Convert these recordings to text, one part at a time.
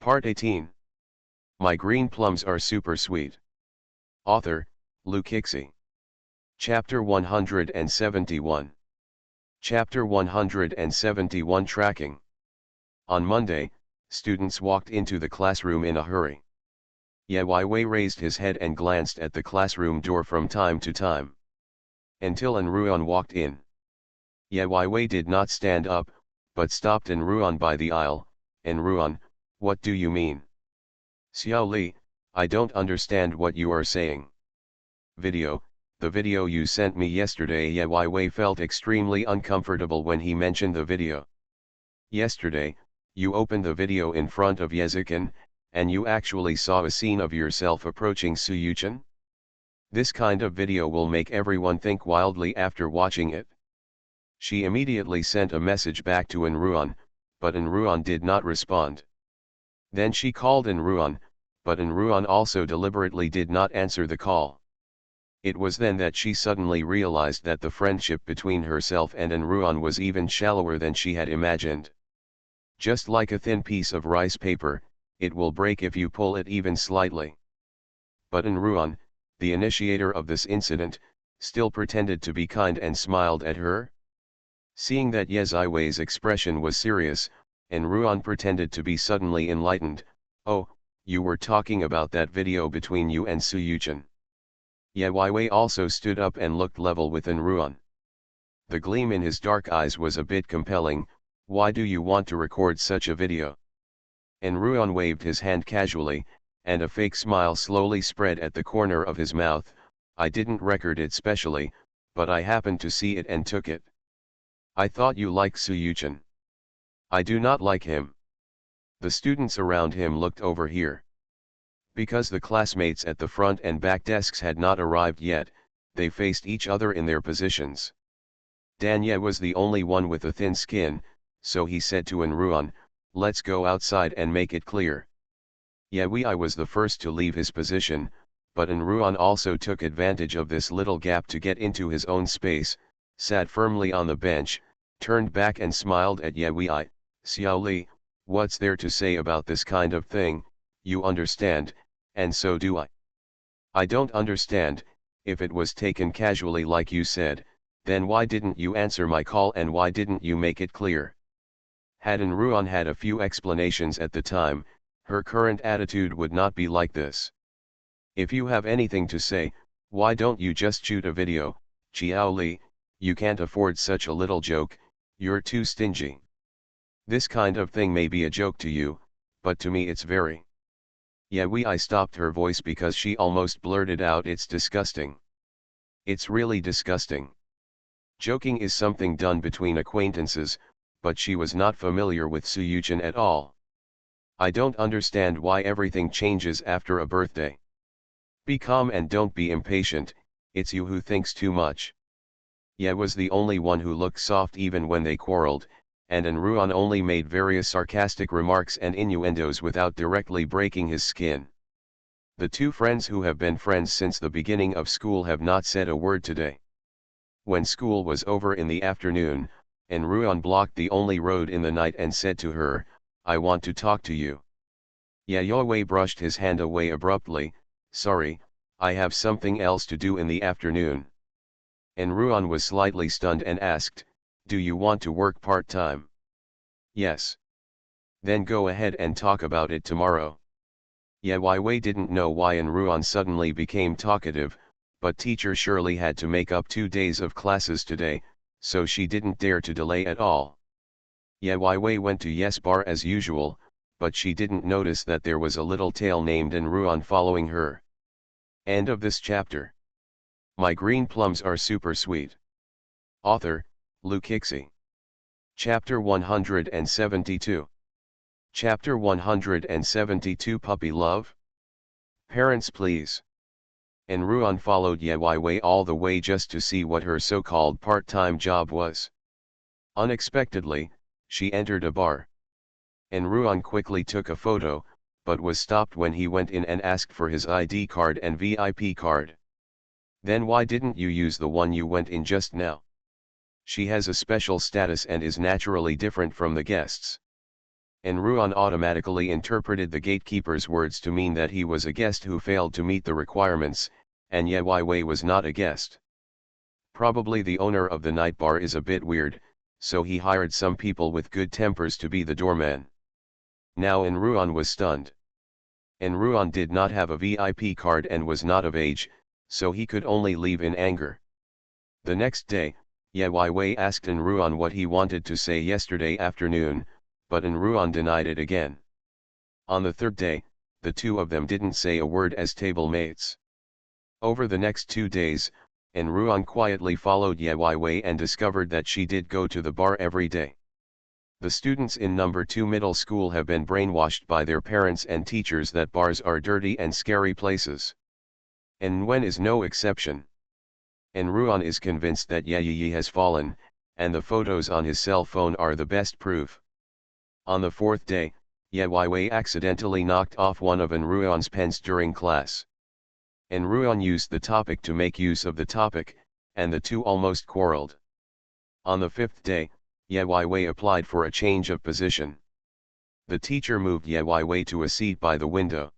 Part 18. My green plums are super sweet. Author, Luke Hixie. Chapter 171. Chapter 171 Tracking. On Monday, students walked into the classroom in a hurry. Ye Wei raised his head and glanced at the classroom door from time to time. Until Ruan walked in. Ye Wei did not stand up, but stopped Ruan by the aisle. Ruan, what do you mean? Xiao Li, I don't understand what you are saying. Video, the video you sent me yesterday. Ye Wei felt extremely uncomfortable when he mentioned the video. Yesterday, you opened the video in front of Yezikin, and you actually saw a scene of yourself approaching Su Yuchen? This kind of video will make everyone think wildly after watching it. She immediately sent a message back to Ruan, but Ruan did not respond. Then she called Ruan, but Ruan also deliberately did not answer the call. It was then that she suddenly realized that the friendship between herself and Ruan was even shallower than she had imagined. Just like a thin piece of rice paper, it will break if you pull it even slightly. But Ruan, the initiator of this incident, still pretended to be kind and smiled at her. Seeing that Ye Wei's expression was serious, Ruan pretended to be suddenly enlightened. Oh, you were talking about that video between you and Su Yuchen. Ye Wei also stood up and looked level with Ruan. The gleam in his dark eyes was a bit compelling. Why do you want to record such a video? Ruan waved his hand casually, and a fake smile slowly spread at the corner of his mouth. I didn't record it specially, but I happened to see it and took it. I thought you liked Su Yuchen. I do not like him. The students around him looked over here. Because the classmates at the front and back desks had not arrived yet, they faced each other in their positions. Danye was the only one with a thin skin, so he said to Ruan, let's go outside and make it clear. Ye Wei was the first to leave his position, but Ruan also took advantage of this little gap to get into his own space, sat firmly on the bench, turned back and smiled at Ye Wei. Xiao Li, what's there to say about this kind of thing? You understand, and so do I. I don't understand. If it was taken casually like you said, then why didn't you answer my call and why didn't you make it clear? Had Ruan had a few explanations at the time, her current attitude would not be like this. If you have anything to say, why don't you just shoot a video? Xiao Li, you can't afford such a little joke, you're too stingy. This kind of thing may be a joke to you, but to me it's very. Ye Wei stopped her voice because she almost blurted out, it's disgusting. It's really disgusting. Joking is something done between acquaintances, but she was not familiar with Su Yuchen at all. I don't understand why everything changes after a birthday. Be calm and don't be impatient, it's you who thinks too much. Ye was the only one who looked soft even when they quarreled, and Ruan only made various sarcastic remarks and innuendos without directly breaking his skin. The two friends who have been friends since the beginning of school have not said a word today. When school was over in the afternoon, Ruan blocked the only road in the night and said to her, I want to talk to you. Ye Wei brushed his hand away abruptly, sorry, I have something else to do in the afternoon. Ruan was slightly stunned and asked, do you want to work part-time? Yes. Then go ahead and talk about it tomorrow. Ye Wei didn't know why Ruan suddenly became talkative, but teacher Shirley had to make up 2 days of classes today, so she didn't dare to delay at all. Ye Wei went to Yes Bar as usual, but she didn't notice that there was a little tail named Ruan following her. End of this chapter. My green plums are super sweet. Author, Luke Hixie. Chapter 172. Chapter 172 Puppy Love? Parents please. Ruan followed Ye Wei all the way just to see what her so-called part-time job was. Unexpectedly, she entered a bar. Ruan quickly took a photo, but was stopped when he went in and asked for his ID card and VIP card. Then why didn't you use the one you went in just now? She has a special status and is naturally different from the guests. and Ruan automatically interpreted the gatekeeper's words to mean that he was a guest who failed to meet the requirements, and Ye Wei was not a guest. Probably the owner of the night bar is a bit weird, so he hired some people with good tempers to be the doorman. Now Ruan was stunned. Ruan did not have a VIP card and was not of age, so he could only leave in anger. The next day, Ye Wei asked Ruan what he wanted to say yesterday afternoon, but Ruan denied it again. On the third day, the two of them didn't say a word as table mates. Over the next 2 days, Ruan quietly followed Ye Wei and discovered that she did go to the bar every day. The students in number 2 middle school have been brainwashed by their parents and teachers that bars are dirty and scary places. Nguyen is no exception. Ruan is convinced that Ye has fallen, and the photos on his cell phone are the best proof. On the fourth day, Ye Wei accidentally knocked off one of Ruan's pens during class. Ruan used the topic to make use of the topic, and the two almost quarreled. On the fifth day, Ye Wei applied for a change of position. The teacher moved Ye Wei to a seat by the window.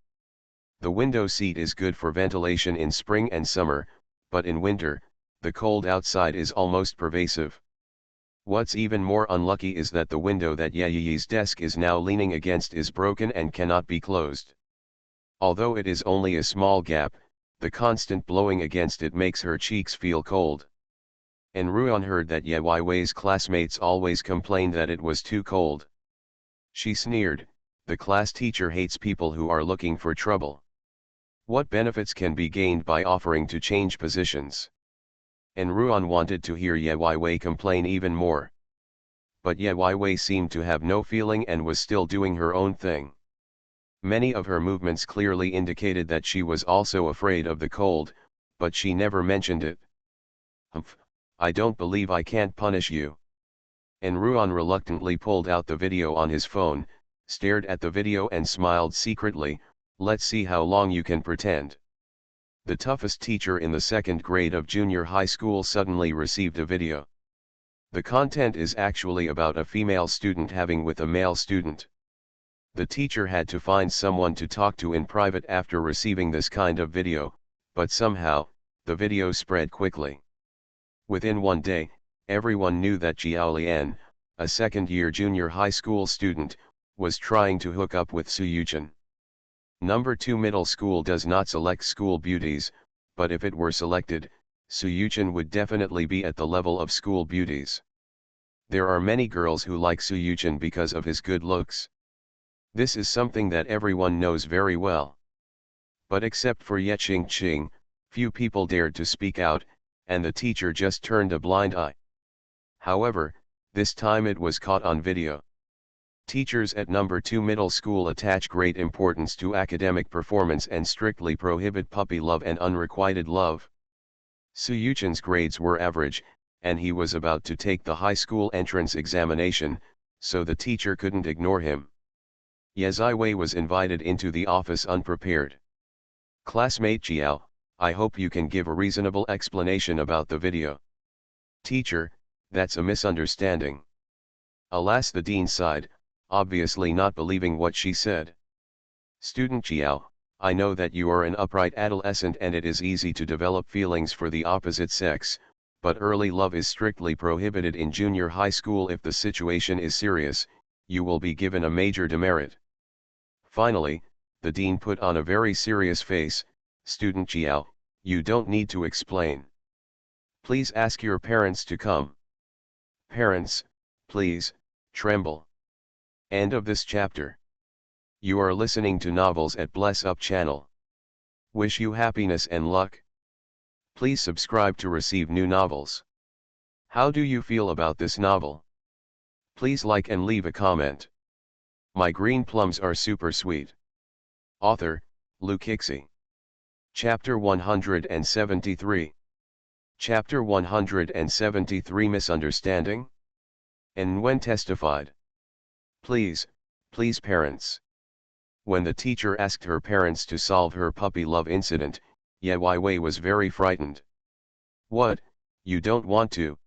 The window seat is good for ventilation in spring and summer, but in winter, the cold outside is almost pervasive. What's even more unlucky is that the window that Ye's desk is now leaning against is broken and cannot be closed. Although it is only a small gap, the constant blowing against it makes her cheeks feel cold. Ruan heard that Ye Wei's classmates always complained that it was too cold. She sneered, "The class teacher hates people who are looking for trouble. What benefits can be gained by offering to change positions?" Ruan wanted to hear Ye Wei complain even more. But Ye Wei seemed to have no feeling and was still doing her own thing. Many of her movements clearly indicated that she was also afraid of the cold, but she never mentioned it. "Humph, I don't believe I can't punish you." Ruan reluctantly pulled out the video on his phone, stared at the video and smiled secretly, "Let's see how long you can pretend." The toughest teacher in the second grade of junior high school suddenly received a video. The content is actually about a female student having with a male student. The teacher had to find someone to talk to in private after receiving this kind of video, but somehow, the video spread quickly. Within one day, everyone knew that Jiao Lian, a second-year junior high school student, was trying to hook up with Su Yuchen. Number 2 middle school does not select school beauties, but if it were selected, Su Yuchen would definitely be at the level of school beauties. There are many girls who like Su Yuchen because of his good looks. This is something that everyone knows very well. But except for Ye Qing, few people dared to speak out, and the teacher just turned a blind eye. However, this time it was caught on video. Teachers at number 2 middle school attach great importance to academic performance and strictly prohibit puppy love and unrequited love. Su Yuchen's grades were average, and he was about to take the high school entrance examination, so the teacher couldn't ignore him. Ye Wei was invited into the office unprepared. "Classmate Jiao, I hope you can give a reasonable explanation about the video." "Teacher, that's a misunderstanding." Alas, the dean sighed, obviously not believing what she said. "Student Jiao, I know that you are an upright adolescent and it is easy to develop feelings for the opposite sex, but early love is strictly prohibited in junior high school. If the situation is serious, you will be given a major demerit." Finally, the dean put on a very serious face, "Student Jiao, you don't need to explain. Please ask your parents to come. Parents, please, tremble." End of this chapter. You are listening to Novels at Bless Up channel. Wish you happiness and luck. Please subscribe to receive new novels. How do you feel about this novel? Please like and leave a comment. My green plums are super sweet. Author, Lu Kixi. Chapter 173. Chapter 173 Misunderstanding? Nguyen testified. Please parents. When the teacher asked her parents to solve her puppy love incident, Ye Wei was very frightened. "What, you don't want to?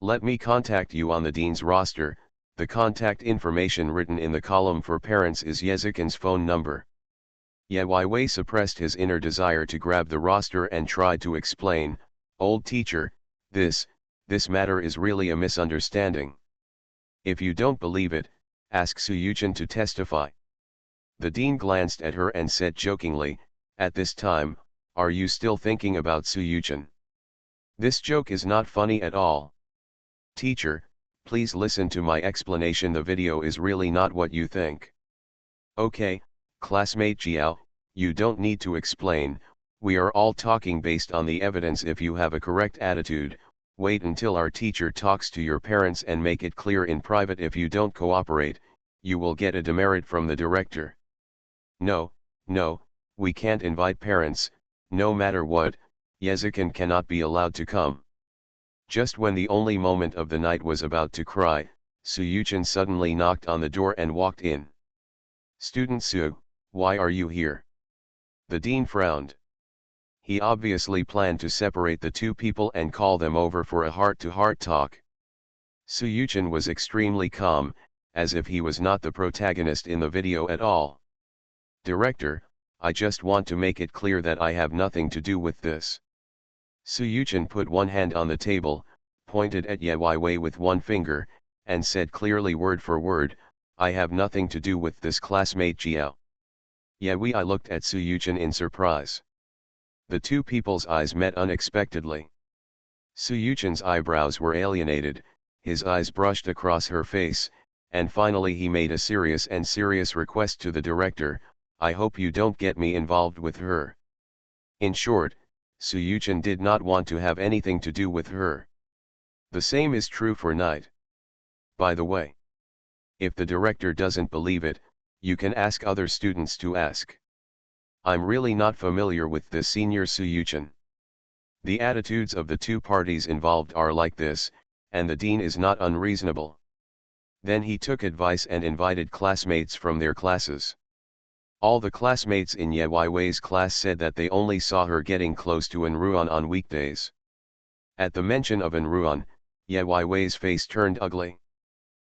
Let me contact you on the dean's roster," The contact information written in the column for parents is Yezikin's phone number. Ye Wei suppressed his inner desire to grab the roster and tried to explain, "Old teacher, this matter is really a misunderstanding. If you don't believe it, ask Suyuchin to testify." The dean glanced at her and said jokingly, "At this time, are you still thinking about Suyuchin? This joke is not funny at all. Teacher, please listen to my explanation. The video is really not what you think." "Okay, classmate Jiao, you don't need to explain, we are all talking based on the evidence. If you have a correct attitude, wait until our teacher talks to your parents and make it clear in private. If you don't cooperate, you will get a demerit from the director." No, we can't invite parents, no matter what, Yezikin cannot be allowed to come." Just when the only moment of the night was about to cry, Suyuchin suddenly knocked on the door and walked in. "Student Su, why are you here?" The dean frowned. He obviously planned to separate the two people and call them over for a heart-to-heart talk. Suyuchin was extremely calm, as if he was not the protagonist in the video at all. "Director, I just want to make it clear that I have nothing to do with this." Suyuchin put one hand on the table, pointed at Ye Wei with one finger, and said clearly word for word, "I have nothing to do with this, classmate Jiao." Ye Wei looked at Suyuchin in surprise. The two people's eyes met unexpectedly. Suyuchin's eyebrows were alienated, his eyes brushed across her face, and finally he made a serious request to the director, "I hope you don't get me involved with her." In short, Suyuchin did not want to have anything to do with her. The same is true for Knight. By the way, if the director doesn't believe it, you can ask other students to ask. I'm really not familiar with this senior Suyuchin. The attitudes of the two parties involved are like this, and the dean is not unreasonable. Then he took advice and invited classmates from their classes. All the classmates in Ye Wei's class said that they only saw her getting close to Enruan on weekdays. At the mention of Enruan, Ye Wei's face turned ugly.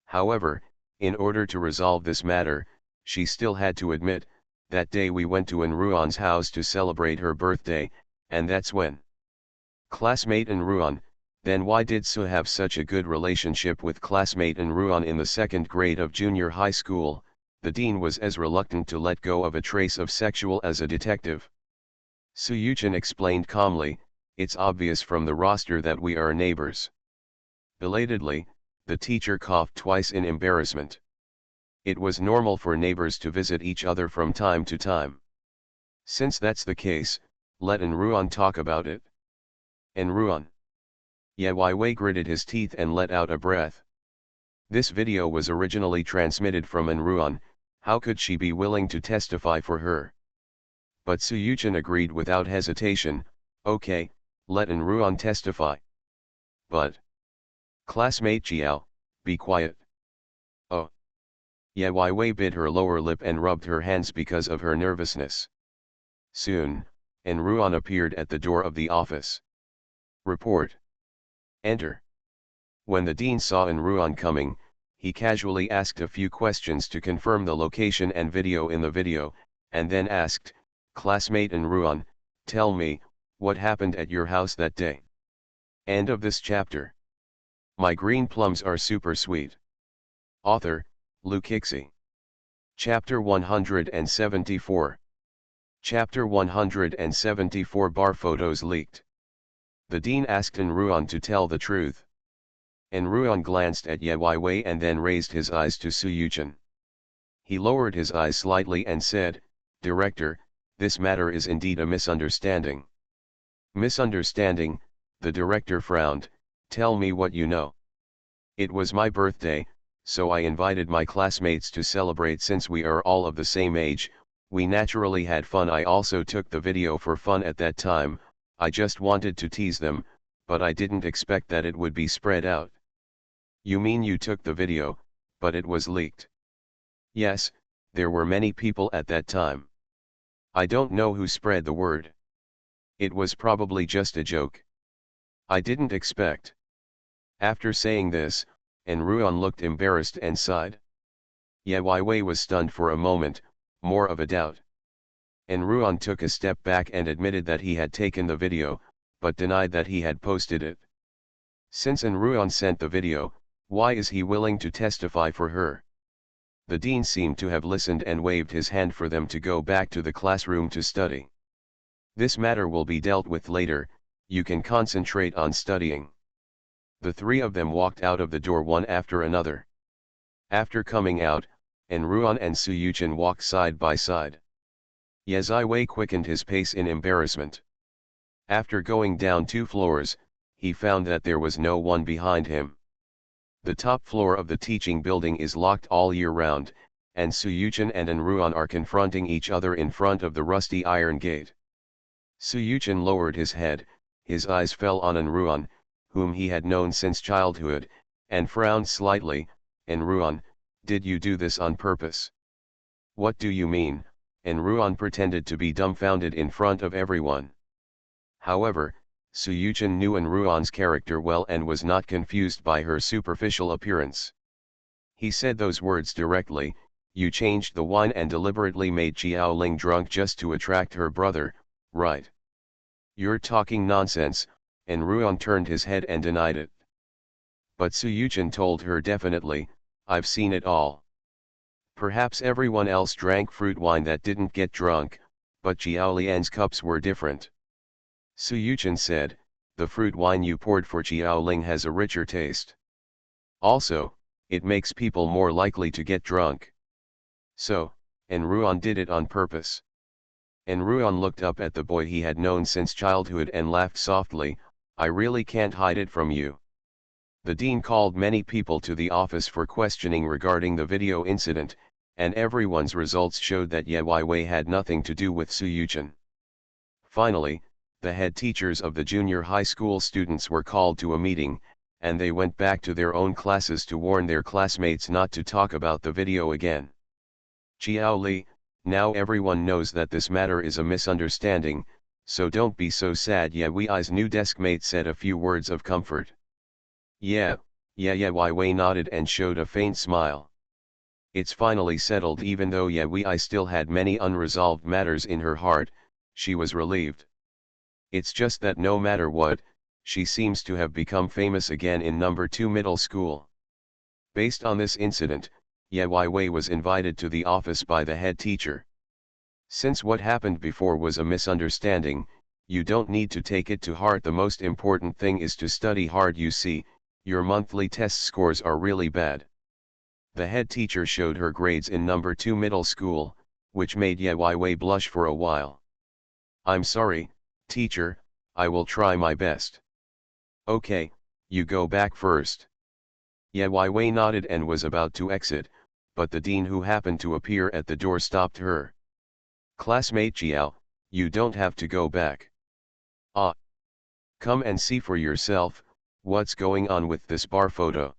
However, in order to resolve this matter, she still had to admit, "That day we went to Enruan's house to celebrate her birthday, and that's when." Classmate Enruan, then why did Su have such a good relationship with classmate Enruan in the second grade of junior high school? The dean was as reluctant to let go of a trace of sexual as a detective. Suyuchin explained calmly, "It's obvious from the roster that we are neighbors." Belatedly, the teacher coughed twice in embarrassment. It was normal for neighbors to visit each other from time to time. Since that's the case, let Enruan talk about it. Enruan. Ye Wei gritted his teeth and let out a breath. This video was originally transmitted from Enruan. How could she be willing to testify for her? But Suyuchin agreed without hesitation, "Okay, let Enruan testify." But classmate Jiao, be quiet. Oh. Ye Wei bit her lower lip and rubbed her hands because of her nervousness. Soon, Enruan appeared at the door of the office. "Report. Enter." When the dean saw Enruan coming, he casually asked a few questions to confirm the location and video in the video, and then asked, "Classmate Enruan, tell me, what happened at your house that day?" End of this chapter. My green plums are super sweet. Author, Lukixi. Chapter 174. Chapter 174 Bar photos leaked. The dean asked Enruan to tell the truth. Enruan glanced at Ye Wei and then raised his eyes to Suyuchin. He lowered his eyes slightly and said, "Director, this matter is indeed a misunderstanding." "Misunderstanding?" The director frowned, "Tell me what you know." "It was my birthday, so I invited my classmates to celebrate. Since we are all of the same age, we naturally had fun. I also took the video for fun at that time. I just wanted to tease them, but I didn't expect that it would be spread out." "You mean you took the video, but it was leaked?" "Yes, there were many people at that time. I don't know who spread the word. It was probably just a joke. I didn't expect." After saying this, and Ruan looked embarrassed and sighed. Ye Wei was stunned for a moment, more of a doubt. And Ruan took a step back and admitted that he had taken the video, but denied that he had posted it. Since Ruan sent the video, why is he willing to testify for her? The dean seemed to have listened and waved his hand for them to go back to the classroom to study. This matter will be dealt with later, you can concentrate on studying. The three of them walked out of the door one after another. After coming out, Ruan and Suyuchin walked side by side. Ye Ziwei quickened his pace in embarrassment. After going down 2 floors, he found that there was no one behind him. The top floor of the teaching building is locked all year round, and Suyuchin and Ruan are confronting each other in front of the rusty iron gate. Suyuchin lowered his head, his eyes fell on Ruan, whom he had known since childhood, and frowned slightly. Ruan, did you do this on purpose? What do you mean? Ruan pretended to be dumbfounded in front of everyone. However, Suyuchin knew Ruan's character well and was not confused by her superficial appearance. He said those words directly, you changed the wine and deliberately made Xiaoling drunk just to attract her brother, right? You're talking nonsense, Ruan turned his head and denied it. But Suyuchin told her definitely, I've seen it all. Perhaps everyone else drank fruit wine that didn't get drunk, but Xiaolian's cups were different. Suyuchin said, the fruit wine you poured for Xiaoling has a richer taste. Also, it makes people more likely to get drunk. So, Ruan did it on purpose. Ruan looked up at the boy he had known since childhood and laughed softly, I really can't hide it from you. The dean called many people to the office for questioning regarding the video incident, and everyone's results showed that Ye Wei had nothing to do with Suyuchin. Finally, the head teachers of the junior high school students were called to a meeting, and they went back to their own classes to warn their classmates not to talk about the video again. Xiao Li, now everyone knows that this matter is a misunderstanding, so don't be so sad. Ye Wei's new deskmate said a few words of comfort. Yeah, Ye Wei nodded and showed a faint smile. It's finally settled. Even though Ye Wei still had many unresolved matters in her heart, she was relieved. It's just that no matter what, she seems to have become famous again in number 2 middle school. Based on this incident, Ye Wei was invited to the office by the head teacher. Since what happened before was a misunderstanding, you don't need to take it to heart. The most important thing is to study hard. You see, your monthly test scores are really bad. The head teacher showed her grades in number 2 middle school, which made Ye Wei blush for a while. I'm sorry, teacher, I will try my best. Okay, you go back first. Ye Wei nodded and was about to exit, but the dean who happened to appear at the door stopped her. Classmate Jiao, you don't have to go back. Ah. Come and see for yourself, what's going on with this bar photo.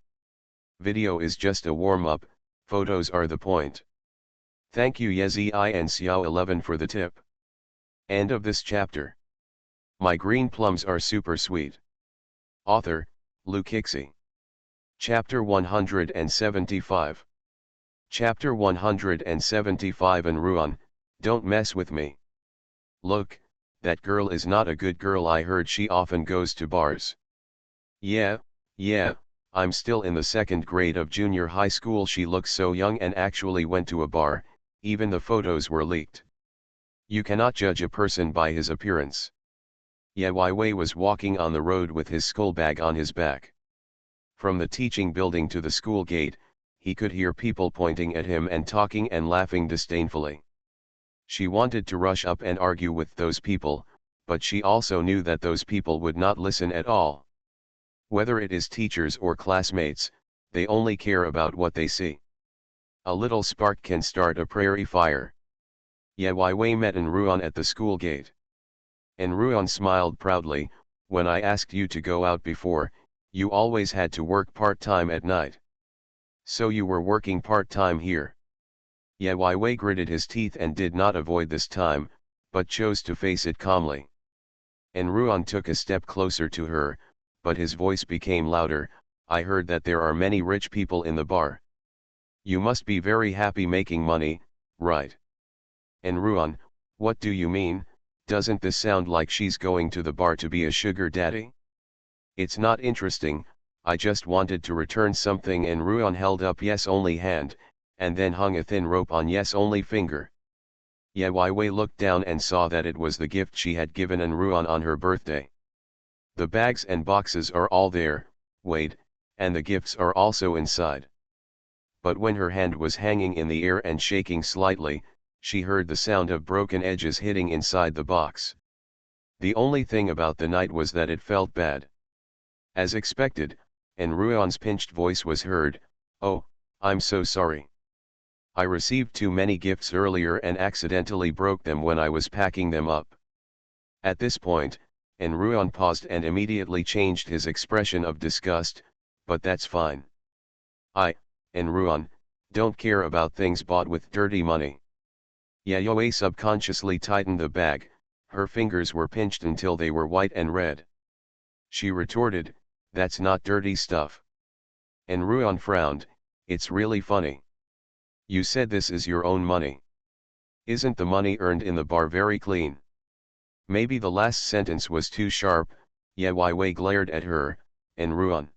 Video is just a warm-up, photos are the point. Thank you Yezi and Xiao 11 for the tip. End of this chapter. My green plums are super sweet. Author, Lu Kixi. Chapter 175. Chapter 175 Ruan, don't mess with me. Look, that girl is not a good girl. I heard she often goes to bars. Yeah, I'm still in the 2nd grade of junior high school. She looks so young and actually went to a bar, even the photos were leaked. You cannot judge a person by his appearance. Ye Wei was walking on the road with his school bag on his back. From the teaching building to the school gate, he could hear people pointing at him and talking and laughing disdainfully. She wanted to rush up and argue with those people, but she also knew that those people would not listen at all. Whether it is teachers or classmates, they only care about what they see. A little spark can start a prairie fire. Ye Wei met Ruan at the school gate. Ruan smiled proudly, when I asked you to go out before, you always had to work part-time at night. So you were working part-time here. Ye Wei gritted his teeth and did not avoid this time, but chose to face it calmly. Ruan took a step closer to her, but his voice became louder, I heard that there are many rich people in the bar. You must be very happy making money, right? And Ruan, what do you mean? Doesn't this sound like she's going to the bar to be a sugar daddy? It's not interesting, I just wanted to return something. And Ruan held up Yes only hand, and then hung a thin rope on Yes only finger. Ye Wei looked down and saw that it was the gift she had given An Ruan on her birthday. The bags and boxes are all there, Wade, and the gifts are also inside. But when her hand was hanging in the air and shaking slightly, she heard the sound of broken edges hitting inside the box. The only thing about the night was that it felt bad. As expected, and Ruan's pinched voice was heard, "Oh, I'm so sorry. I received too many gifts earlier and accidentally broke them when I was packing them up." At this point, and Ruan paused and immediately changed his expression of disgust, "But that's fine. And Ruan, don't care about things bought with dirty money." Yayoi subconsciously tightened the bag, her fingers were pinched until they were white and red. She retorted, "That's not dirty stuff." And Ruan frowned, "It's really funny. You said this is your own money. Isn't the money earned in the bar very clean?" Maybe the last sentence was too sharp. Ye Wei glared at her, and Ruan.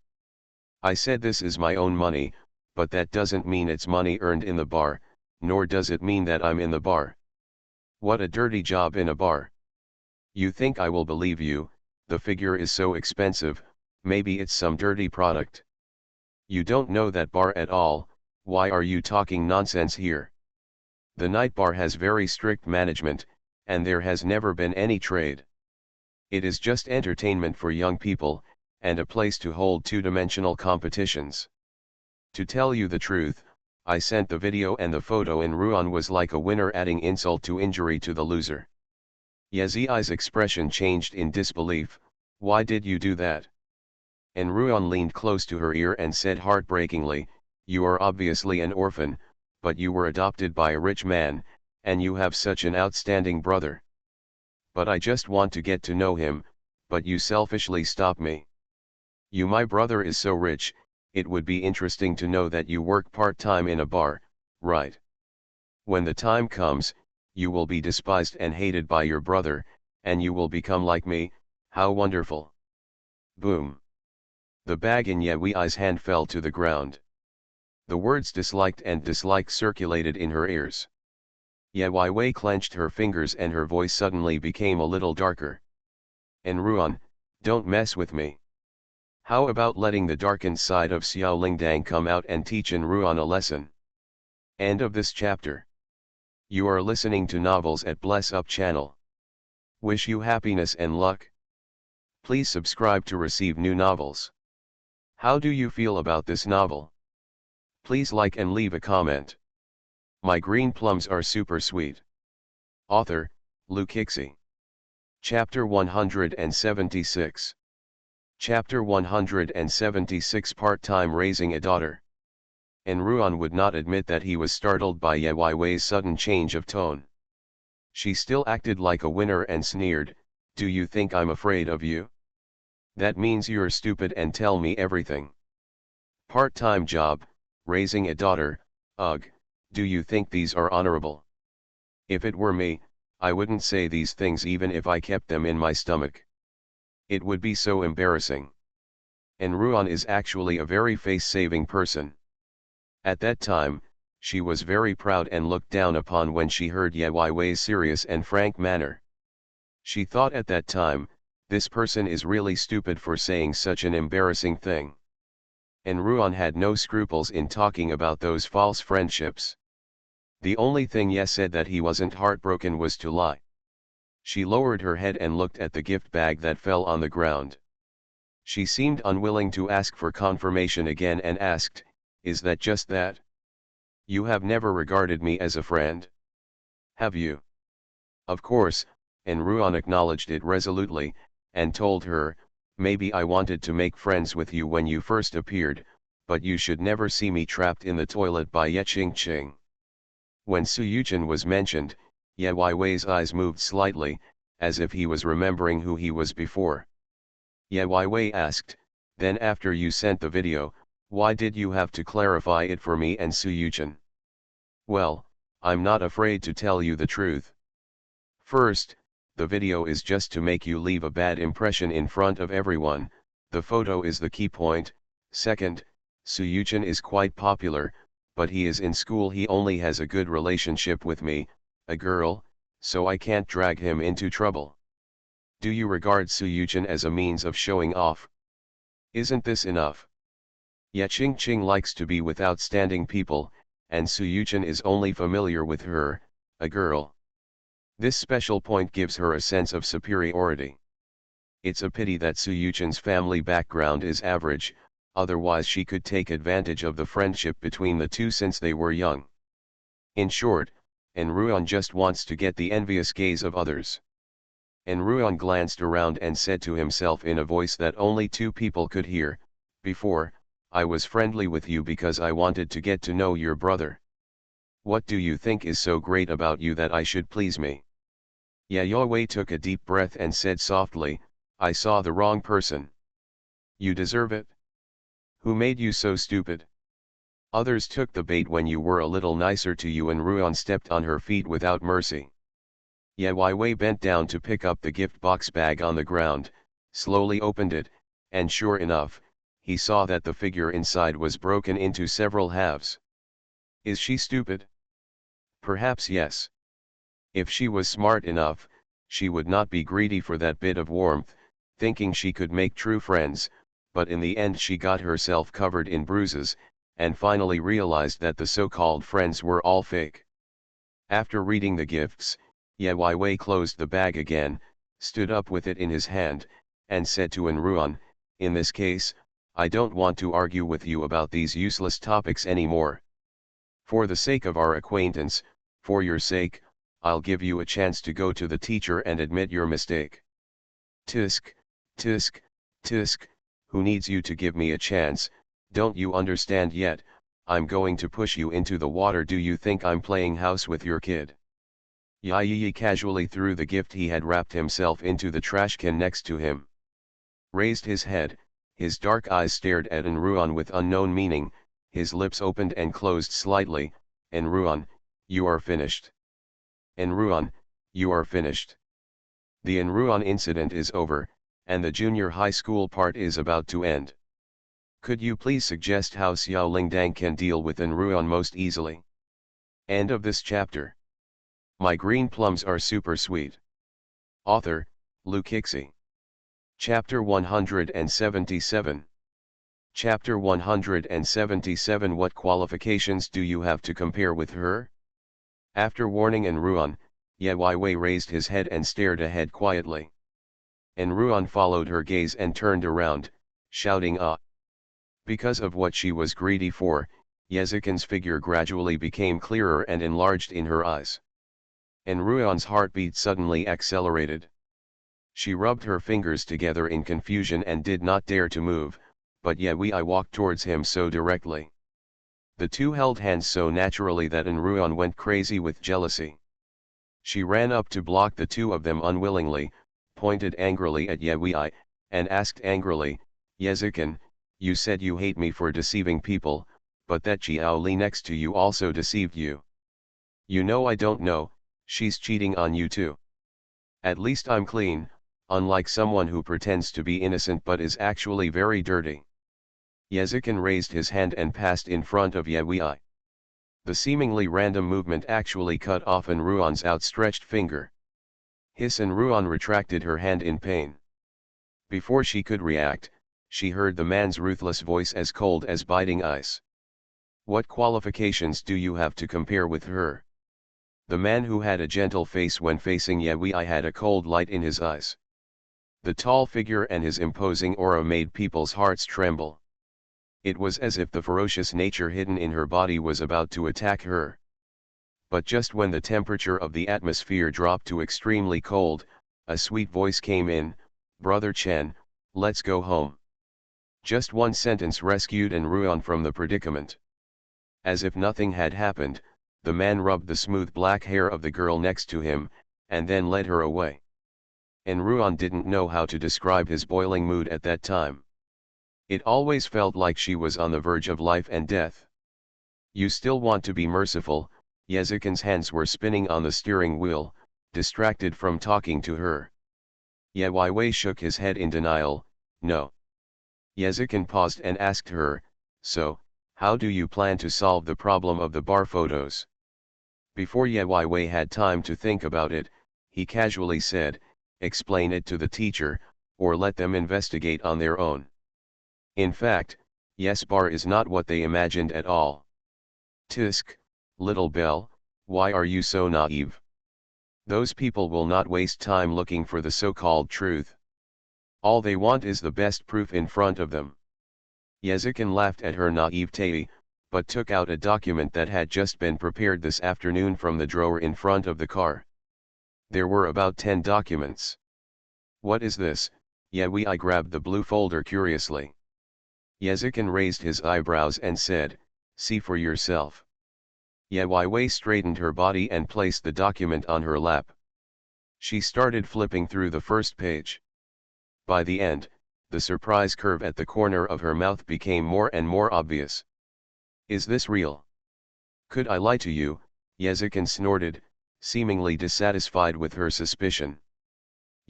"I said this is my own money, but that doesn't mean it's money earned in the bar, nor does it mean that I'm in the bar. What a dirty job in a bar. You think I will believe you? The figure is so expensive, maybe it's some dirty product. You don't know that bar at all, why are you talking nonsense here? The night bar has very strict management, and there has never been any trade. It is just entertainment for young people, and a place to hold two-dimensional competitions. To tell you the truth, I sent the video and the photo, and Ruan was like a winner, adding insult to injury to the loser." Yezi's expression changed in disbelief. "Why did you do that?" And Ruan leaned close to her ear and said heartbreakingly, "You are obviously an orphan, but you were adopted by a rich man, and you have such an outstanding brother. But I just want to get to know him, but you selfishly stop me. My brother is so rich, it would be interesting to know that you work part-time in a bar, right? When the time comes, you will be despised and hated by your brother, and you will become like me. How wonderful." Boom. The bag in Ye Wei's hand fell to the ground. The words disliked and dislike circulated in her ears. Ye Wei clenched her fingers and her voice suddenly became a little darker. "And Ruan, don't mess with me. How about letting the darkened side of Xiao Lingdang come out and teach An Ruan a lesson?" End of this chapter. You are listening to Novels at Bless Up channel. Wish you happiness and luck. Please subscribe to receive new novels. How do you feel about this novel? Please like and leave a comment. My green plums are super sweet. Author, Lukixi. Chapter 176. Chapter 176 Part-time raising a daughter. And Ruan would not admit that he was startled by Ye Wei's sudden change of tone. She still acted like a winner and sneered, "Do you think I'm afraid of you? That means you're stupid and tell me everything. Part-time job, raising a daughter, ugh, do you think these are honorable? If it were me, I wouldn't say these things even if I kept them in my stomach. It would be so embarrassing." And Ruan is actually a very face-saving person. At that time, she was very proud and looked down upon when she heard Ye Wei's serious and frank manner. She thought at that time, this person is really stupid for saying such an embarrassing thing. And Ruan had no scruples in talking about those false friendships. The only thing Ye said that he wasn't heartbroken was to lie. She lowered her head and looked at the gift bag that fell on the ground. She seemed unwilling to ask for confirmation again and asked, "Is that just that? You have never regarded me as a friend? Have you?" "Of course," and Ruan acknowledged it resolutely, and told her, "Maybe I wanted to make friends with you when you first appeared, but you should never see me trapped in the toilet by Ye Qingqing." When Su Yuchen was mentioned, Ye Wei's eyes moved slightly, as if he was remembering who he was before. Ye Wei asked, Then after you sent the video, why did you have to clarify it for me and Suyuchan? Well, I'm not afraid to tell you the truth. First, the video is just to make you leave a bad impression in front of everyone, the photo is the key point. Second, Suyuchan is quite popular, but he is in school, he only has a good relationship with me, a girl, so I can't drag him into trouble. Do you regard Suyuchan as a means of showing off? Isn't this enough? Yet Ching Ching likes to be with outstanding people, and Suyuchan is only familiar with her, a girl. This special point gives her a sense of superiority. It's a pity that Suyuchan's family background is average, otherwise she could take advantage of the friendship between the two since they were young. In short, Enruan just wants to get the envious gaze of others. Enruan glanced around and said to himself in a voice that only two people could hear, "Before, I was friendly with you because I wanted to get to know your brother. What do you think is so great about you that I should please me?" Yayoi took a deep breath and said softly, "I saw the wrong person. You deserve it. Who made you so stupid? Others took the bait when you were a little nicer to you." And Ruan stepped on her feet without mercy. Yayoi bent down to pick up the gift box bag on the ground, slowly opened it, and sure enough, he saw that the figure inside was broken into several halves. Is she stupid? Perhaps yes. If she was smart enough, she would not be greedy for that bit of warmth, thinking she could make true friends, but in the end she got herself covered in bruises, and finally realized that the so-called friends were all fake. After reading the gifts, Yewei closed the bag again, stood up with it in his hand, and said to Enruan, "In this case, I don't want to argue with you about these useless topics anymore. For the sake of our acquaintance, for your sake, I'll give you a chance to go to the teacher and admit your mistake." "Tisk, tisk, tisk, who needs you to give me a chance? Don't you understand yet? I'm going to push you into the water. Do you think I'm playing house with your kid?" Yi casually threw the gift he had wrapped himself into the trash can next to him. Raised his head, his dark eyes stared at Enruan with unknown meaning, his lips opened and closed slightly. "Enruan, you are finished. Enruan, you are finished. The Enruan incident is over, and the junior high school part is about to end. Could you please suggest how Xiao Lingdang can deal with Enruan most easily?" End of this chapter. My green plums are super sweet. Author, Lu Kixi. Chapter 177. Chapter 177. What qualifications do you have to compare with her? After warning Enruan, Yewei raised his head and stared ahead quietly. Enruan followed her gaze and turned around, shouting "Ah!" Because of what she was greedy for, Yezikin's figure gradually became clearer and enlarged in her eyes. Enruan's heartbeat suddenly accelerated. She rubbed her fingers together in confusion and did not dare to move, but Yewei walked towards him so directly. The two held hands so naturally that Enruan went crazy with jealousy. She ran up to block the two of them unwillingly, pointed angrily at Yewei, and asked angrily, "Yezikin, you said you hate me for deceiving people, but that Jiao Li next to you also deceived you. You know I don't know, she's cheating on you too. At least I'm clean, unlike someone who pretends to be innocent but is actually very dirty." Yezikin raised his hand and passed in front of Yewei. The seemingly random movement actually cut off Enruan's outstretched finger. Enruan retracted her hand in pain. Before she could react, she heard the man's ruthless voice as cold as biting ice. "What qualifications do you have to compare with her?" The man who had a gentle face when facing Yewei had a cold light in his eyes. The tall figure and his imposing aura made people's hearts tremble. It was as if the ferocious nature hidden in her body was about to attack her. But just when the temperature of the atmosphere dropped to extremely cold, a sweet voice came in, "Brother Chen, let's go home." Just one sentence rescued Enruan from the predicament. As if nothing had happened, the man rubbed the smooth black hair of the girl next to him, and then led her away. Enruan didn't know how to describe his boiling mood at that time. It always felt like she was on the verge of life and death. You still want to be merciful. Yezikin's hands were spinning on the steering wheel, distracted from talking to her. Ye Wei shook his head in denial. No. Yezikin paused and asked her, so, how do you plan to solve the problem of the bar photos? Before Ye Wei had time to think about it, he casually said, explain it to the teacher, or let them investigate on their own. In fact, Yes bar is not what they imagined at all. Tisk, little Belle, why are you so naive? Those people will not waste time looking for the so-called truth. All they want is the best proof in front of them. Yezikin laughed at her naivete, but took out a document that had just been prepared this afternoon from the drawer in front of the car. There were about 10 documents. What is this? I grabbed the blue folder curiously. Yezikin raised his eyebrows and said, see for yourself. Wei straightened her body and placed the document on her lap. She started flipping through the first page. By the end, the surprise curve at the corner of her mouth became more and more obvious. Is this real? Could I lie to you? Yezikin snorted, seemingly dissatisfied with her suspicion.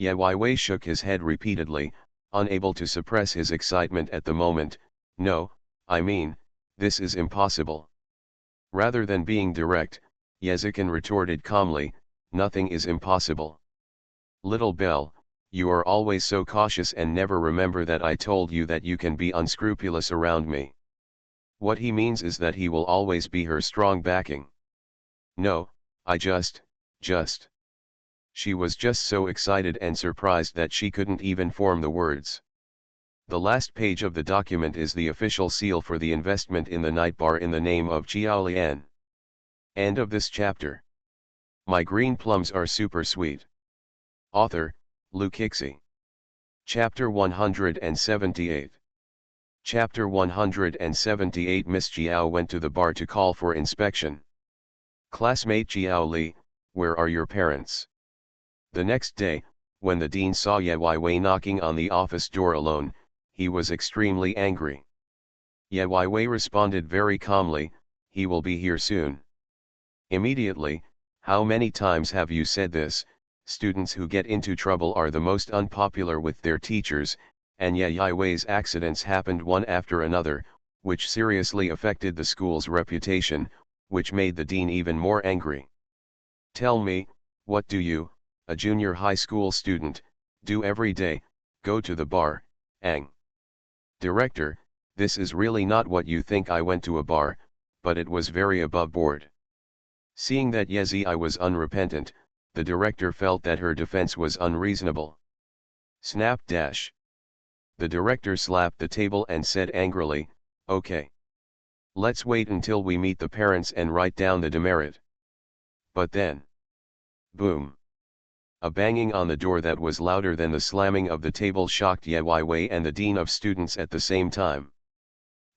Wei shook his head repeatedly, unable to suppress his excitement at the moment. No, I mean, this is impossible. Rather than being direct, Yezikin retorted calmly, nothing is impossible. Little Belle, you are always so cautious and never remember that I told you that you can be unscrupulous around me. What he means is that he will always be her strong backing. No, I just. She was just so excited and surprised that she couldn't even form the words. The last page of the document is the official seal for the investment in the night bar in the name of Jiao Lian. End of this chapter. My green plums are super sweet. Author, Lu Kixi. Chapter 178. Chapter 178. Miss Jiao went to the bar to call for inspection. Classmate Jiao Li, where are your parents? The next day, when the dean saw Ye Wei knocking on the office door alone, he was extremely angry. Ye Wei responded very calmly, he will be here soon. Immediately, how many times have you said this? Students who get into trouble are the most unpopular with their teachers, and Ye Wei's accidents happened one after another, which seriously affected the school's reputation, which made the dean even more angry. Tell me, what do you, a junior high school student, do every day? Go to the bar, Ang. Director, this is really not what you think. I went to a bar, but it was very above board. Seeing that Yezi was unrepentant, the director felt that her defense was unreasonable. Snap dash. The director slapped the table and said angrily, okay. Let's wait until we meet the parents and write down the demerit. But then. Boom. A banging on the door that was louder than the slamming of the table shocked Ye Wei and the dean of students at the same time.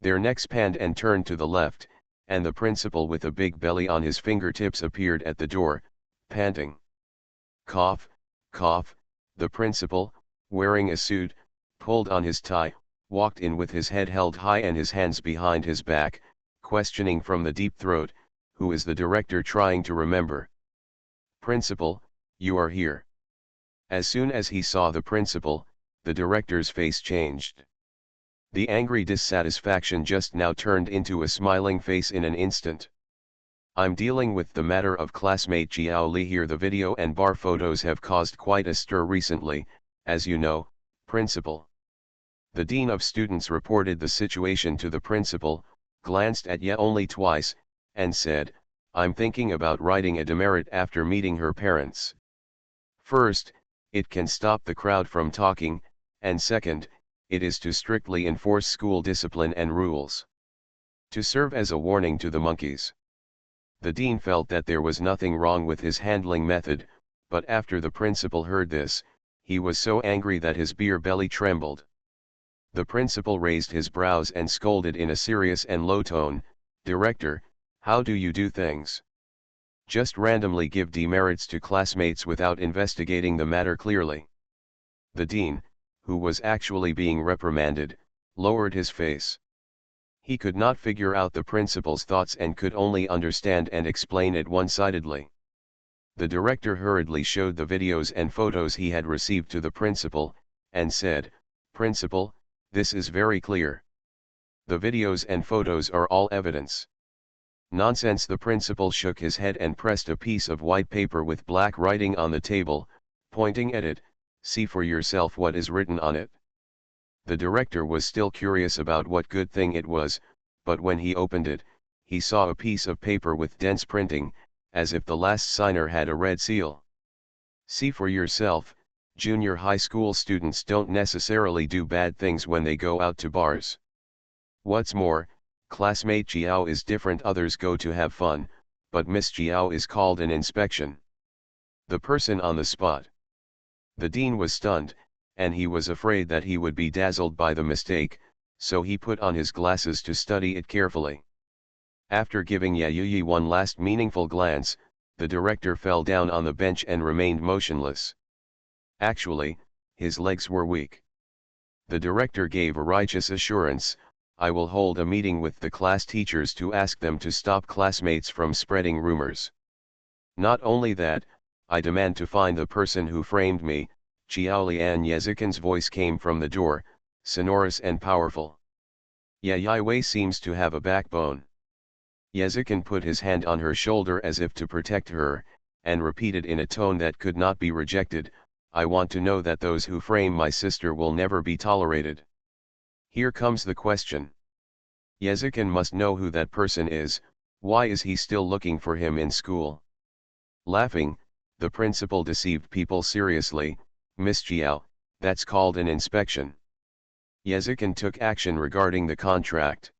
Their necks panned and turned to the left, and the principal with a big belly on his fingertips appeared at the door, panting. Cough, cough. The principal, wearing a suit, pulled on his tie, walked in with his head held high and his hands behind his back, questioning from the deep throat, who is the director? Trying to remember. Principal, you are here. As soon as he saw the principal, the director's face changed. The angry dissatisfaction just now turned into a smiling face in an instant. I'm dealing with the matter of classmate Jiao Li here. The video and bar photos have caused quite a stir recently, as you know, principal. The dean of students reported the situation to the principal, glanced at Ye only twice, and said, I'm thinking about writing a demerit after meeting her parents. First, it can stop the crowd from talking, and second, it is to strictly enforce school discipline and rules. To serve as a warning to the monkeys. The dean felt that there was nothing wrong with his handling method, but after the principal heard this, he was so angry that his beer belly trembled. The principal raised his brows and scolded in a serious and low tone, Director, how do you do things? Just randomly give demerits to classmates without investigating the matter clearly. The dean, who was actually being reprimanded, lowered his face. He could not figure out the principal's thoughts and could only understand and explain it one-sidedly. The director hurriedly showed the videos and photos he had received to the principal, and said, "Principal, this is very clear. The videos and photos are all evidence." "Nonsense." The principal shook his head and pressed a piece of white paper with black writing on the table, pointing at it. "See for yourself what is written on it." The director was still curious about what good thing it was, but when he opened it, he saw a piece of paper with dense printing, as if the last signer had a red seal. "See for yourself, junior high school students don't necessarily do bad things when they go out to bars. What's more, classmate Jiao is different. Others go to have fun, but Miss Jiao is called an inspection." The person on the spot. The dean was stunned, and he was afraid that he would be dazzled by the mistake, so he put on his glasses to study it carefully. After giving Yayuyi one last meaningful glance, the director fell down on the bench and remained motionless. Actually, his legs were weak. The director gave a righteous assurance, "I will hold a meeting with the class teachers to ask them to stop classmates from spreading rumors. Not only that, I demand to find the person who framed me." Qiaolian Yezikin's voice came from the door, sonorous and powerful. "Wei seems to have a backbone." Yezikin put his hand on her shoulder as if to protect her, and repeated in a tone that could not be rejected, "I want to know that those who frame my sister will never be tolerated. Here comes the question. Yezikin must know who that person is. Why is he still looking for him in school?" Laughing, the principal deceived people seriously. "Miss Jiao, that's called an inspection." Yezikin took action regarding the contract.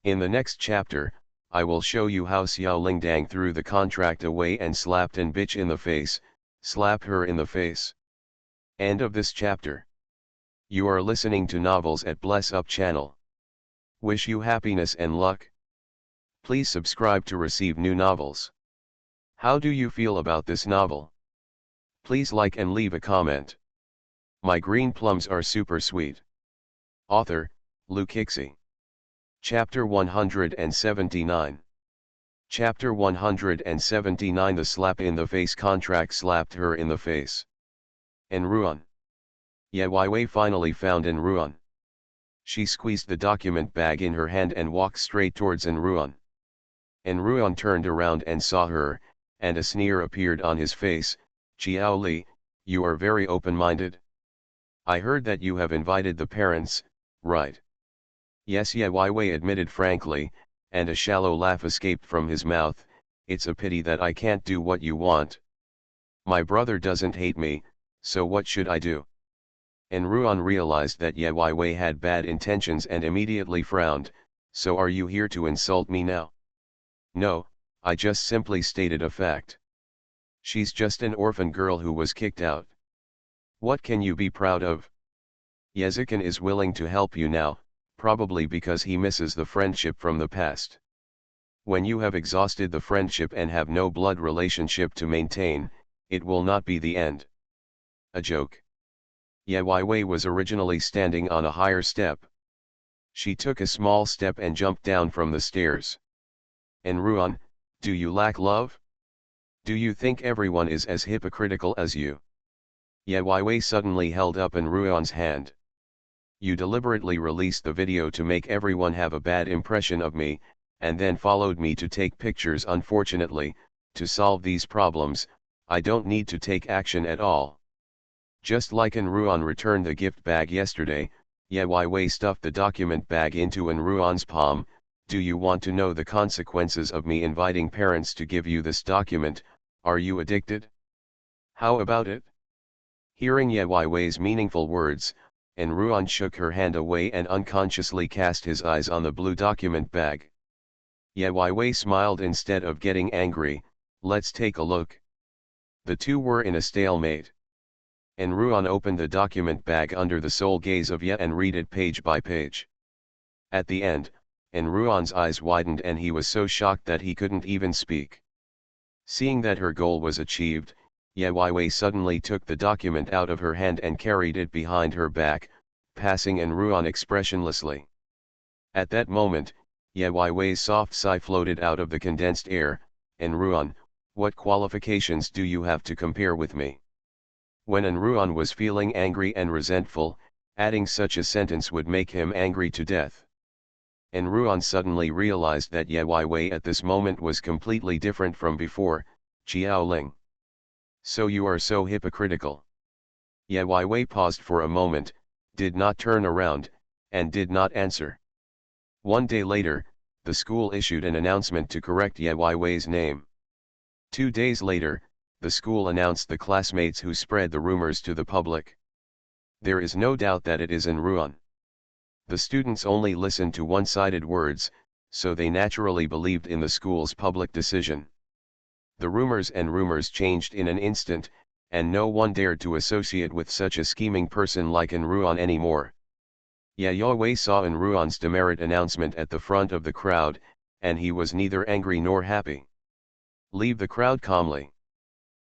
In the next chapter, I will show you how Xiao Lingdang threw the contract away and slapped an bitch in the face, slapped her in the face. End of this chapter. You are listening to Novels at Bless Up channel. Wish you happiness and luck. Please subscribe to receive new novels. How do you feel about this novel? Please like and leave a comment. My green plums are super sweet. Author, Lu Kixi. Chapter 179. Chapter 179. The slap in the face contract slapped her in the face. Enruan. Wei finally found Enruan. She squeezed the document bag in her hand and walked straight towards Enruan. Enruan turned around and saw her, and a sneer appeared on his face. "Qiao Li, you are very open-minded. I heard that you have invited the parents, right?" "Yes," Wei admitted frankly, and a shallow laugh escaped from his mouth. "It's a pity that I can't do what you want. My brother doesn't hate me, so what should I do?" Enruan realized that Wei had bad intentions and immediately frowned. "So are you here to insult me now?" "No, I just simply stated a fact. She's just an orphan girl who was kicked out. What can you be proud of? Yezikin is willing to help you now, probably because he misses the friendship from the past. When you have exhausted the friendship and have no blood relationship to maintain, it will not be the end." A joke. Wei was originally standing on a higher step. She took a small step and jumped down from the stairs. "Enruan, do you lack love? Do you think everyone is as hypocritical as you?" Wei suddenly held up Enruan's hand. "You deliberately released the video to make everyone have a bad impression of me, and then followed me to take pictures. Unfortunately, to solve these problems, I don't need to take action at all." Just like Enruan returned the gift bag yesterday, Wei stuffed the document bag into Enruan's palm. "Do you want to know the consequences of me inviting parents to give you this document? Are you addicted? How about it?" Hearing Wei's meaningful words, Enruan shook her hand away and unconsciously cast his eyes on the blue document bag. Wei smiled instead of getting angry. "Let's take a look." The two were in a stalemate. Enruan opened the document bag under the sole gaze of Ye and read it page by page. At the end, Enruan's eyes widened and he was so shocked that he couldn't even speak. Seeing that her goal was achieved, Wei suddenly took the document out of her hand and carried it behind her back, passing Enruan expressionlessly. At that moment, Ye Wei's soft sigh floated out of the condensed air. Enruan, what qualifications do you have to compare with me? When Enruan was feeling angry and resentful, adding such a sentence would make him angry to death. Enruan suddenly realized that Ye Wei at this moment was completely different from before. Xiaoling. So you are so hypocritical. Ye Wei paused for a moment, did not turn around, and did not answer. One day later, the school issued an announcement to correct Ye Wei's name. 2 days later, the school announced the classmates who spread the rumors to the public. There is no doubt that it is Enruan. The students only listened to one-sided words, so they naturally believed in the school's public decision. The rumors changed in an instant, and no one dared to associate with such a scheming person like Enruan anymore. Ye Wei saw Enruan's demerit announcement at the front of the crowd, and he was neither angry nor happy. Leave the crowd calmly.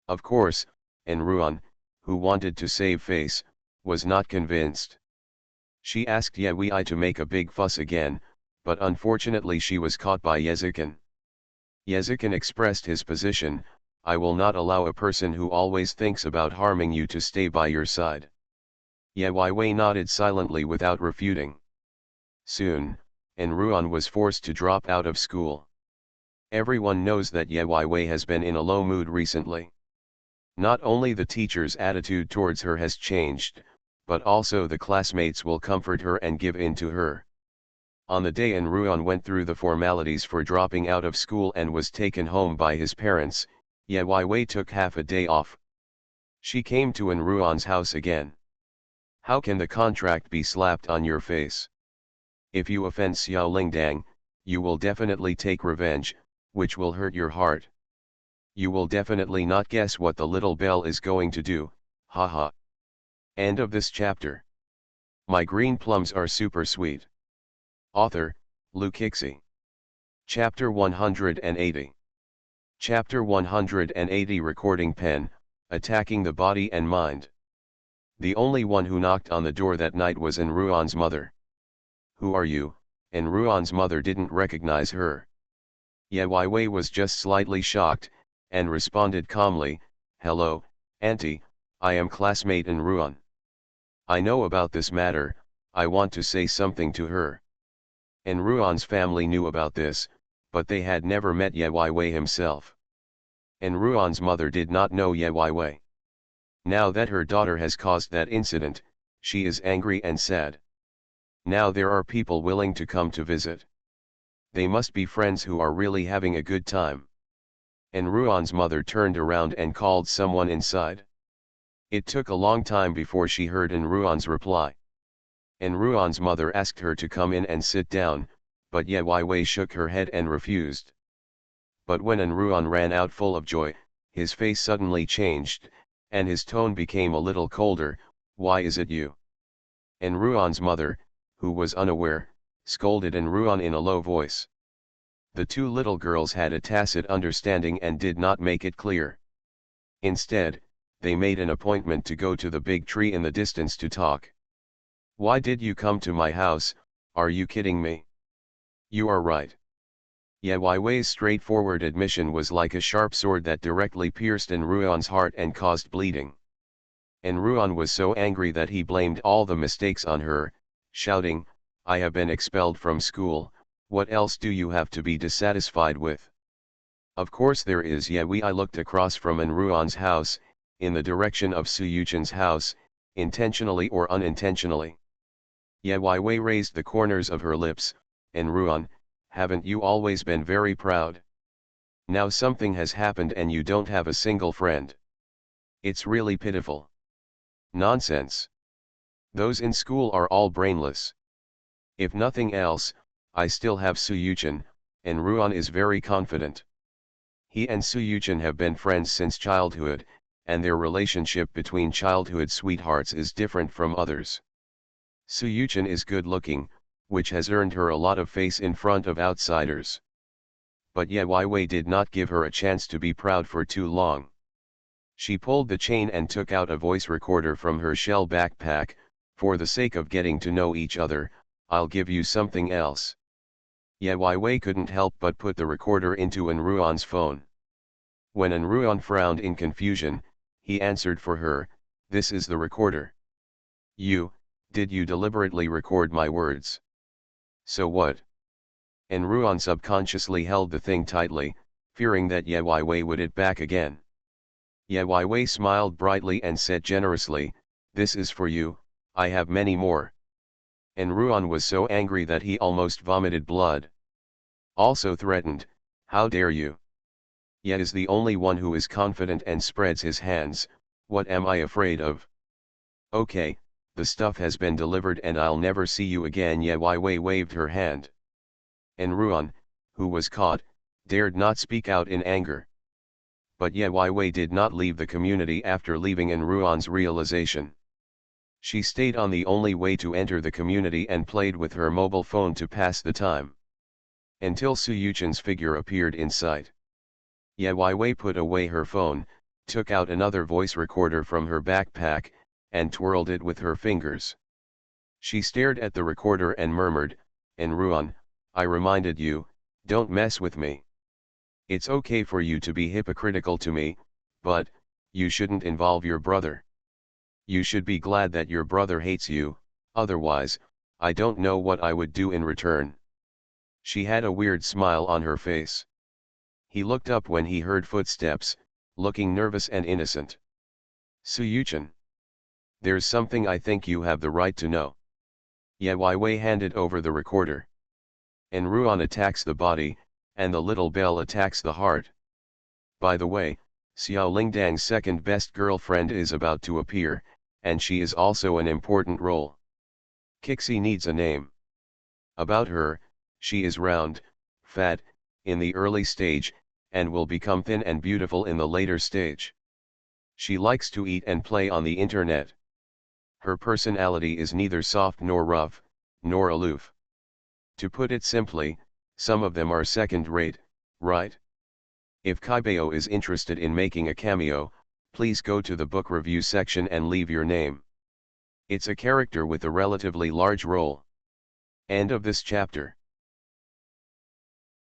Of course, Enruan, who wanted to save face, was not convinced. She asked Ye Wei to make a big fuss again, but unfortunately she was caught by Yezikin. Yezikin expressed his position: I will not allow a person who always thinks about harming you to stay by your side. Ye Wei nodded silently without refuting. Soon, Enruan was forced to drop out of school. Everyone knows that Ye Wei has been in a low mood recently. Not only the teacher's attitude towards her has changed, but also the classmates will comfort her and give in to her. On the day Enruan went through the formalities for dropping out of school and was taken home by his parents, Ye Wei took half a day off. She came to Enruan's house again. How can the contract be slapped on your face? If you offend Xiao Lingdang, you will definitely take revenge, which will hurt your heart. You will definitely not guess what the little bell is going to do, haha. End of this chapter. My green plums are super sweet. Author, Lu Kixi. Chapter 180. Chapter 180 Recording Pen, Attacking the Body and Mind. The only one who knocked on the door that night was Enruan's mother. Who are you? Enruan's mother didn't recognize her. Ye Wei was just slightly shocked, and responded calmly, Hello, Auntie, I am classmate Enruan. I know about this matter, I want to say something to her. Enruan's family knew about this, but they had never met Ye Wei himself. Enruan's mother did not know Ye Wei. Now that her daughter has caused that incident, she is angry and sad. Now there are people willing to come to visit. They must be friends who are really having a good time. Enruan's mother turned around and called someone inside. It took a long time before she heard Enruan's reply. Enruan's mother asked her to come in and sit down, but Ye Wei shook her head and refused. But when Enruan ran out full of joy, his face suddenly changed, and his tone became a little colder. Why is it you? Enruan's mother, who was unaware, scolded Enruan in a low voice. The two little girls had a tacit understanding and did not make it clear. Instead, they made an appointment to go to the big tree in the distance to talk. Why did you come to my house? Are you kidding me? You are right. Ye Wei's straightforward admission was like a sharp sword that directly pierced Enruan's heart and caused bleeding. Enruan was so angry that he blamed all the mistakes on her, shouting, I have been expelled from school, what else do you have to be dissatisfied with? Of course there is. Ye Wei looked across from Enruan's house, in the direction of Su Yuchen's house, intentionally or unintentionally. Ye Wei raised the corners of her lips. Enruan, haven't you always been very proud? Now something has happened and you don't have a single friend. It's really pitiful. Nonsense. Those in school are all brainless. If nothing else, I still have Su Yuchen. Enruan is very confident. He and Su Yuchen have been friends since childhood, and their relationship between childhood sweethearts is different from others. Su Yuchen is good looking, which has earned her a lot of face in front of outsiders. But Ye Wei did not give her a chance to be proud for too long. She pulled the chain and took out a voice recorder from her shell backpack, For the sake of getting to know each other, I'll give you something else. Ye Wei couldn't help but put the recorder into Enruan's phone. When Enruan frowned in confusion, he answered for her, "This is the recorder." Did you deliberately record my words?" "So what?" Enruan subconsciously held the thing tightly, fearing that Ye Wei would it back again. Ye Wei smiled brightly and said generously, "This is for you, I have many more." Enruan was so angry that he almost vomited blood. Also threatened, "How dare you? Ye is the only one who is confident and spreads his hands, what am I afraid of?" "Okay, the stuff has been delivered and I'll never see you again." Ye Wei waved her hand. Enruan, who was caught, dared not speak out in anger. But Ye Wei did not leave the community after leaving Enruan's realization. She stayed on the only way to enter the community and played with her mobile phone to pass the time. Until Su Yuchen's figure appeared in sight. Ye Wei put away her phone, took out another voice recorder from her backpack, and twirled it with her fingers. She stared at the recorder and murmured, "Enruan, I reminded you, don't mess with me. It's okay for you to be hypocritical to me, but, you shouldn't involve your brother. You should be glad that your brother hates you, otherwise, I don't know what I would do in return." She had a weird smile on her face. He looked up when he heard footsteps, looking nervous and innocent. "Su Yuchen. There's something I think you have the right to know." Ye Wei handed over the recorder. Enruan attacks the body, and the little bell attacks the heart. By the way, Xiao Lingdang's second best girlfriend is about to appear, and she is also an important role. Kixi needs a name. About her, she is round, fat, in the early stage, and will become thin and beautiful in the later stage. She likes to eat and play on the internet. Her personality is neither soft nor rough, nor aloof. To put it simply, some of them are second-rate, right? If Kaibao is interested in making a cameo, please go to the book review section and leave your name. It's a character with a relatively large role. End of this chapter.